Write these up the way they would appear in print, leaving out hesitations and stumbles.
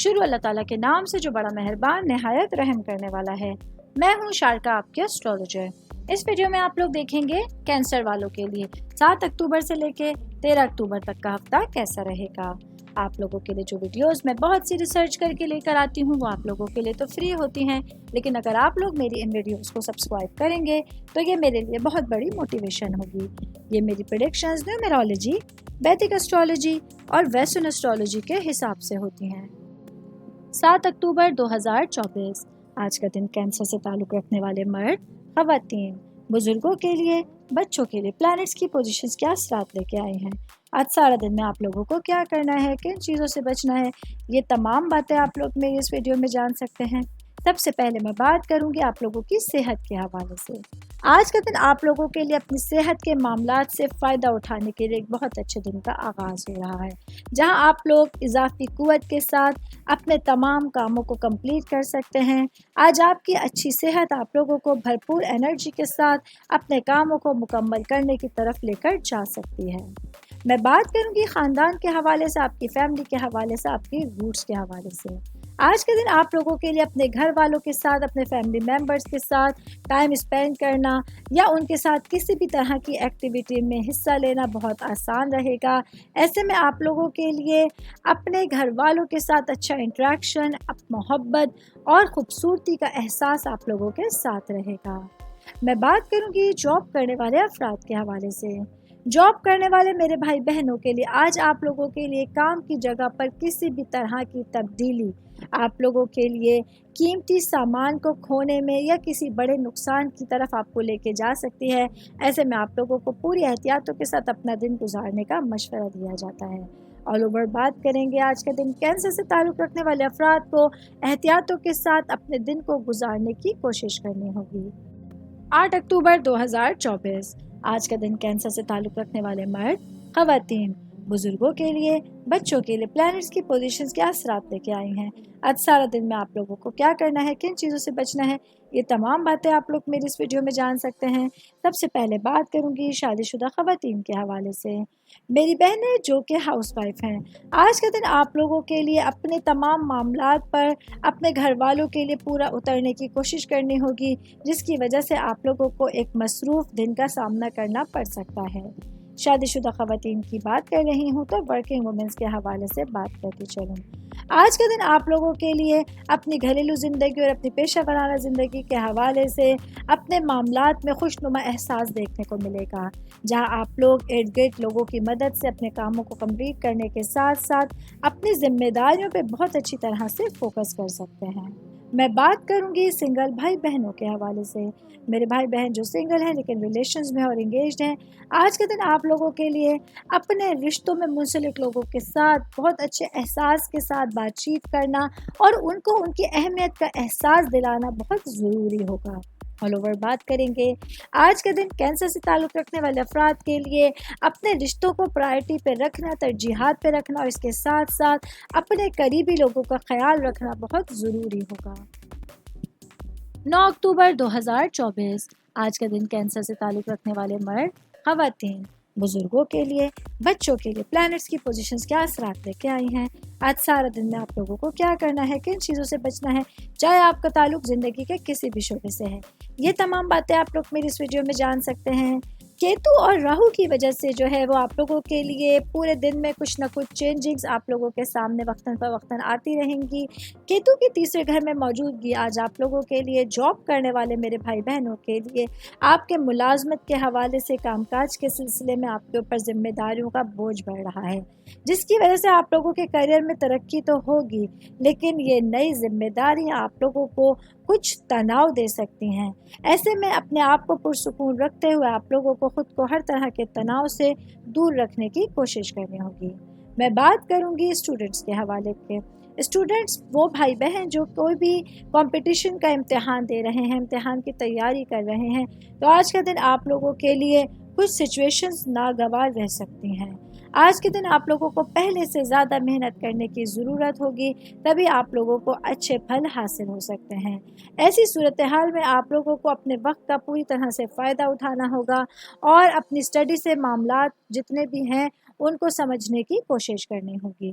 شروع اللہ تعالیٰ کے نام سے جو بڑا مہربان نہایت رحم کرنے والا ہے۔ میں ہوں شارکا، آپ کے اسٹرالوجر۔ اس ویڈیو میں آپ لوگ دیکھیں گے کینسر والوں کے لیے 7 اکتوبر سے لے کے 13 اکتوبر تک کا ہفتہ کیسا رہے گا۔ آپ لوگوں کے لیے جو ویڈیوز میں بہت سی ریسرچ کر کے لے کر آتی ہوں وہ آپ لوگوں کے لیے تو فری ہوتی ہیں، لیکن اگر آپ لوگ میری ان ویڈیوز کو سبسکرائب کریں گے تو یہ میرے لیے بہت بڑی موٹیویشن ہوگی۔ یہ میری پریڈکشنز نیومرولوجی، ویدک اسٹرالوجی اور ویسٹرن اسٹرالوجی کے حساب سے ہوتی ہیں۔ 7 اکتوبر 2024 آج کا دن کینسر سے تعلق رکھنے والے مرد، خواتین، بزرگوں کے لیے، بچوں کے لیے پلانٹس کی پوزیشنز کیا اثرات لے کے آئے ہیں۔ آج سارا دن میں آپ لوگوں کو کیا کرنا ہے، کن چیزوں سے بچنا ہے، یہ تمام باتیں آپ لوگ میری اس ویڈیو میں جان سکتے ہیں۔ سب سے پہلے میں بات کروں گی آپ لوگوں کی صحت کے حوالے سے۔ آج کا دن آپ لوگوں کے لیے اپنی صحت کے معاملات سے فائدہ اٹھانے کے لیے ایک بہت اچھے دن کا آغاز ہو رہا ہے، جہاں آپ لوگ اضافی قوت کے ساتھ اپنے تمام کاموں کو کمپلیٹ کر سکتے ہیں۔ آج آپ کی اچھی صحت آپ لوگوں کو بھرپور انرجی کے ساتھ اپنے کاموں کو مکمل کرنے کی طرف لے کر جا سکتی ہے۔ میں بات کروں گی خاندان کے حوالے سے، آپ کی فیملی کے حوالے سے، آپ کی روٹس کے حوالے سے۔ آج کے دن آپ لوگوں کے لیے اپنے گھر والوں کے ساتھ، اپنے فیملی ممبرس کے ساتھ ٹائم اسپینڈ کرنا یا ان کے ساتھ کسی بھی طرح کی ایکٹیویٹی میں حصہ لینا بہت آسان رہے گا۔ ایسے میں آپ لوگوں کے لیے اپنے گھر والوں کے ساتھ اچھا انٹریکشن، محبت اور خوبصورتی کا احساس آپ لوگوں کے ساتھ رہے گا۔ میں بات کروں گی جاب کرنے والے افراد کے حوالے سے۔ جاب کرنے والے میرے بھائی بہنوں کے لیے آج آپ لوگوں کے لیے کام کی جگہ پر کسی بھی طرح کی تبدیلی آپ لوگوں کے لیے قیمتی سامان کو کھونے میں یا کسی بڑے نقصان کی طرف آپ کو لے کے جا سکتی ہے۔ ایسے میں آپ لوگوں کو پوری احتیاطوں کے ساتھ اپنا دن گزارنے کا مشورہ دیا جاتا ہے۔ آل اوور بات کریں گے آج کا دن کینسر سے تعلق رکھنے والے افراد کو احتیاطوں کے ساتھ اپنے دن کو گزارنے کی کوشش کرنی ہوگی۔ 8 اکتوبر 2024 آج کا دن کینسر سے تعلق رکھنے والے مرد، خواتین، بزرگوں کے لیے، بچوں کے لیے پلانٹس کی پوزیشنز کے اثرات لے کے آئی ہیں۔ آج سارا دن میں آپ لوگوں کو کیا کرنا ہے، کن چیزوں سے بچنا ہے، یہ تمام باتیں آپ لوگ میری اس ویڈیو میں جان سکتے ہیں۔ سب سے پہلے بات کروں گی شادی شدہ خواتین کے حوالے سے۔ میری بہنیں جو کہ ہاؤس وائف ہیں، آج کا دن آپ لوگوں کے لیے اپنے تمام معاملات پر اپنے گھر والوں کے لیے پورا اترنے کی کوشش کرنی ہوگی، جس کی وجہ سے آپ لوگوں کو ایک مصروف دن کا سامنا کرنا پڑ سکتا ہے۔ شادی شدہ خواتین کی بات کر رہی ہوں تو ورکنگ وومنس کے حوالے سے بات کرتی چلوں۔ آج کا دن آپ لوگوں کے لیے اپنی گھریلو زندگی اور اپنی پیشہ ورانہ زندگی کے حوالے سے اپنے معاملات میں خوشنما احساس دیکھنے کو ملے گا، جہاں آپ لوگ ارد گرد لوگوں کی مدد سے اپنے کاموں کو کمپلیٹ کرنے کے ساتھ ساتھ اپنی ذمہ داریوں پہ بہت اچھی طرح سے فوکس کر سکتے ہیں۔ میں بات کروں گی سنگل بھائی بہنوں کے حوالے سے۔ میرے بھائی بہن جو سنگل ہیں لیکن ریلیشنز میں اور انگیجڈ ہیں، آج کے دن آپ لوگوں کے لیے اپنے رشتوں میں منسلک لوگوں کے ساتھ بہت اچھے احساس کے ساتھ بات چیت کرنا اور ان کو ان کی اہمیت کا احساس دلانا بہت ضروری ہوگا۔ آل اوور بات کریں گے آج کا دن کینسر سے تعلق رکھنے والے افراد کے لیے اپنے رشتوں کو پرائرٹی پہ رکھنا، ترجیحات پہ رکھنا اور اس کے ساتھ ساتھ اپنے قریبی لوگوں کا خیال رکھنا بہت ضروری ہوگا۔ 9 اکتوبر 2024 آج کا دن کینسر سے تعلق رکھنے والے مرد، خواتین، بزرگوں کے لیے، بچوں کے لیے پلانٹس کی پوزیشنز کیا اثرات لے کے آئی ہیں۔ آج سارا دن میں آپ لوگوں کو کیا کرنا ہے، کن چیزوں سے بچنا ہے، چاہے آپ کا تعلق زندگی کے کسی بھی شعبے سے ہے، یہ تمام باتیں آپ لوگ میری اس ویڈیو میں جان سکتے ہیں۔ کیتو اور راہو کی وجہ سے جو ہے وہ آپ لوگوں کے لیے پورے دن میں کچھ نہ کچھ چینجنگز آپ لوگوں کے سامنے وقتاً فوقتاً آتی رہیں گی۔ کیتو کی تیسرے گھر میں موجودگی آج آپ لوگوں کے لیے، جاب کرنے والے میرے بھائی بہنوں کے لیے، آپ کے ملازمت کے حوالے سے کام کاج کے سلسلے میں آپ کے اوپر ذمہ داریوں کا بوجھ بڑھ رہا ہے، جس کی وجہ سے آپ لوگوں کے کیریئر میں ترقی تو ہوگی، لیکن یہ نئی ذمہ داریاں آپ لوگوں کو کچھ تناؤ دے سکتی ہیں۔ ایسے میں اپنے آپ کو پرسکون رکھتے ہوئے آپ لوگوں کو خود کو ہر طرح کے تناؤ سے دور رکھنے کی کوشش کرنی ہوگی۔ میں بات کروں گی اسٹوڈنٹس کے حوالے کے۔ اسٹوڈنٹس وہ بھائی بہن جو کوئی بھی کمپٹیشن کا امتحان دے رہے ہیں، امتحان کی تیاری کر رہے ہیں، تو آج کا دن آپ لوگوں کے لیے کچھ سچویشنز ناگوار رہ سکتی ہیں۔ آج کے دن آپ لوگوں کو پہلے سے زیادہ محنت کرنے کی ضرورت ہوگی، تبھی آپ لوگوں کو اچھے پھل حاصل ہو سکتے ہیں۔ ایسی صورتحال میں آپ لوگوں کو اپنے وقت کا پوری طرح سے فائدہ اٹھانا ہوگا اور اپنی اسٹڈی سے معاملات جتنے بھی ہیں ان کو سمجھنے کی کوشش کرنی ہوگی۔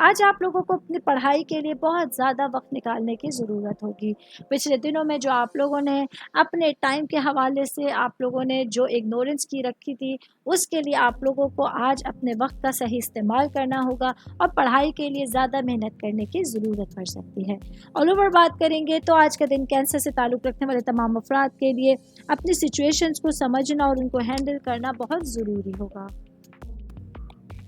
آج آپ لوگوں کو اپنی پڑھائی کے لیے بہت زیادہ وقت نکالنے کی ضرورت ہوگی۔ پچھلے دنوں میں جو آپ لوگوں نے اپنے ٹائم کے حوالے سے آپ لوگوں نے جو اگنورنس کی رکھی تھی، اس کے لیے آپ لوگوں کو آج اپنے وقت کا صحیح استعمال کرنا ہوگا اور پڑھائی کے لیے زیادہ محنت کرنے کی ضرورت پڑ سکتی ہے۔ آل اوور بات کریں گے تو آج کا دن کینسر سے تعلق رکھنے والے تمام افراد کے لیے اپنی سچویشنز کو سمجھنا اور ان کو ہینڈل کرنا بہت ضروری ہوگا۔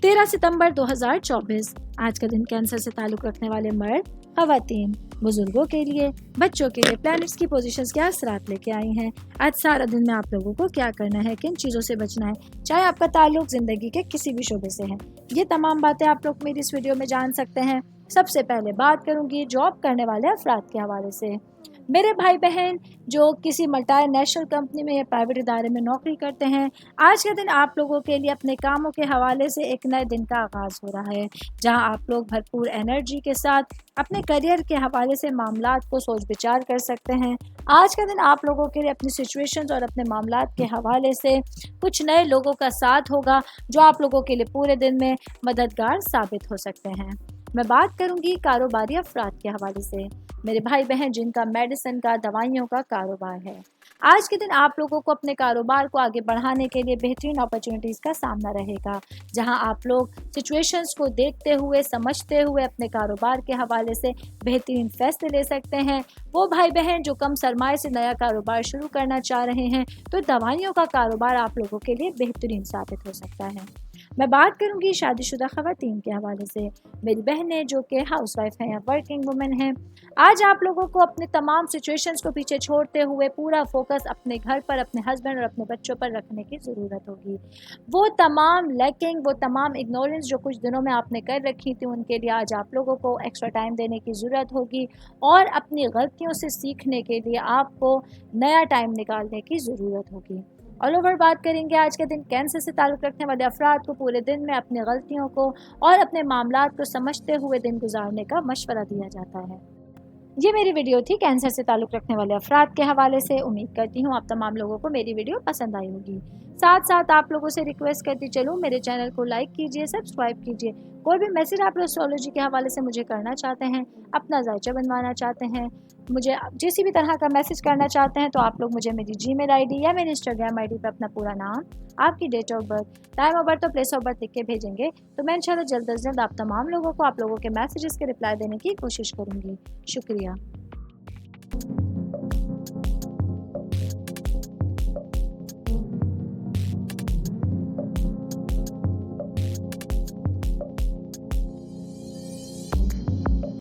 13 ستمبر 2024 آج کا دن کینسر سے تعلق رکھنے والے مرد، خواتین، بزرگوں کے لیے، بچوں کے لیے پلانٹس کی پوزیشنز کیا اثرات لے کے آئی ہیں۔ آج سارا دن میں آپ لوگوں کو کیا کرنا ہے، کن چیزوں سے بچنا ہے، چاہے آپ کا تعلق زندگی کے کسی بھی شعبے سے ہے، یہ تمام باتیں آپ لوگ میری اس ویڈیو میں جان سکتے ہیں۔ سب سے پہلے بات کروں گی جاب کرنے والے افراد کے حوالے سے۔ میرے بھائی بہن جو کسی ملٹی نیشنل کمپنی میں یا پرائیویٹ ادارے میں نوکری کرتے ہیں، آج کا دن آپ لوگوں کے لیے اپنے کاموں کے حوالے سے ایک نئے دن کا آغاز ہو رہا ہے، جہاں آپ لوگ بھرپور انرجی کے ساتھ اپنے کریئر کے حوالے سے معاملات کو سوچ بچار کر سکتے ہیں۔ آج کا دن آپ لوگوں کے لیے اپنی سچویشنز اور اپنے معاملات کے حوالے سے کچھ نئے لوگوں کا ساتھ ہوگا جو آپ لوگوں کے لیے پورے دن میں مددگار ثابت ہو سکتے ہیں۔ میں بات کروں گی کاروباری افراد کے حوالے سے۔ میرے بھائی بہن جن کا میڈیسن کا، دوائیوں کا کاروبار ہے، آج کے دن آپ لوگوں کو اپنے کاروبار کو آگے بڑھانے کے لیے بہترین اپرچونٹیز کا سامنا رہے گا، جہاں آپ لوگ سچویشنز کو دیکھتے ہوئے، سمجھتے ہوئے اپنے کاروبار کے حوالے سے بہترین فیصلے لے سکتے ہیں۔ وہ بھائی بہن جو کم سرمائے سے نیا کاروبار شروع کرنا چاہ رہے ہیں تو دوائیوں کا کاروبار آپ لوگوں کے لیے بہترین ثابت ہو سکتا ہے۔ میں بات کروں گی شادی شدہ خواتین کے حوالے سے۔ میری بہنیں جو کہ ہاؤس وائف ہیں یا ورکنگ وومن ہیں، آج آپ لوگوں کو اپنے تمام سچویشنز کو پیچھے چھوڑتے ہوئے پورا فوکس اپنے گھر پر، اپنے ہسبینڈ اور اپنے بچوں پر رکھنے کی ضرورت ہوگی۔ وہ تمام لیکنگ، وہ تمام اگنورنس جو کچھ دنوں میں آپ نے کر رکھی تھی، ان کے لیے آج آپ لوگوں کو ایکسٹرا ٹائم دینے کی ضرورت ہوگی اور اپنی غلطیوں سے سیکھنے کے لیے آپ کو نیا ٹائم نکالنے کی ضرورت ہوگی۔ آل اوور بات کریں گے آج کے دن کینسر سے تعلق رکھنے والے افراد کو پورے دن میں اپنی غلطیوں کو اور اپنے معاملات کو سمجھتے ہوئے دن گزارنے کا مشورہ دیا جاتا ہے۔ یہ میری ویڈیو تھی کینسر سے تعلق رکھنے والے افراد کے حوالے سے۔ امید کرتی ہوں آپ تمام لوگوں کو میری ویڈیو پسند آئی ہوگی۔ ساتھ ساتھ آپ لوگوں سے ریکویسٹ کرتی چلوں، میرے چینل کو لائک کیجئے، سبسکرائب کیجئے۔ کوئی بھی میسج آپ ایسٹرولوجی کے حوالے سے مجھے کرنا چاہتے ہیں، اپنا ذائچہ بنوانا چاہتے ہیں، مجھے کسی بھی طرح کا میسج کرنا چاہتے ہیں تو آپ لوگ مجھے میری جی میل آئی ڈی یا میری انسٹاگرام آئی ڈی پہ اپنا پورا نام، آپ کی date of birth, time of birth اور پلیس آف برتھ لکھ کے بھیجیں گے تو میں انشاءاللہ جلد از جلد آپ تمام لوگوں کو آپ لوگوں کے میسیجز کے رپلائی دینے کی کوشش کروں گی۔ شکریہ۔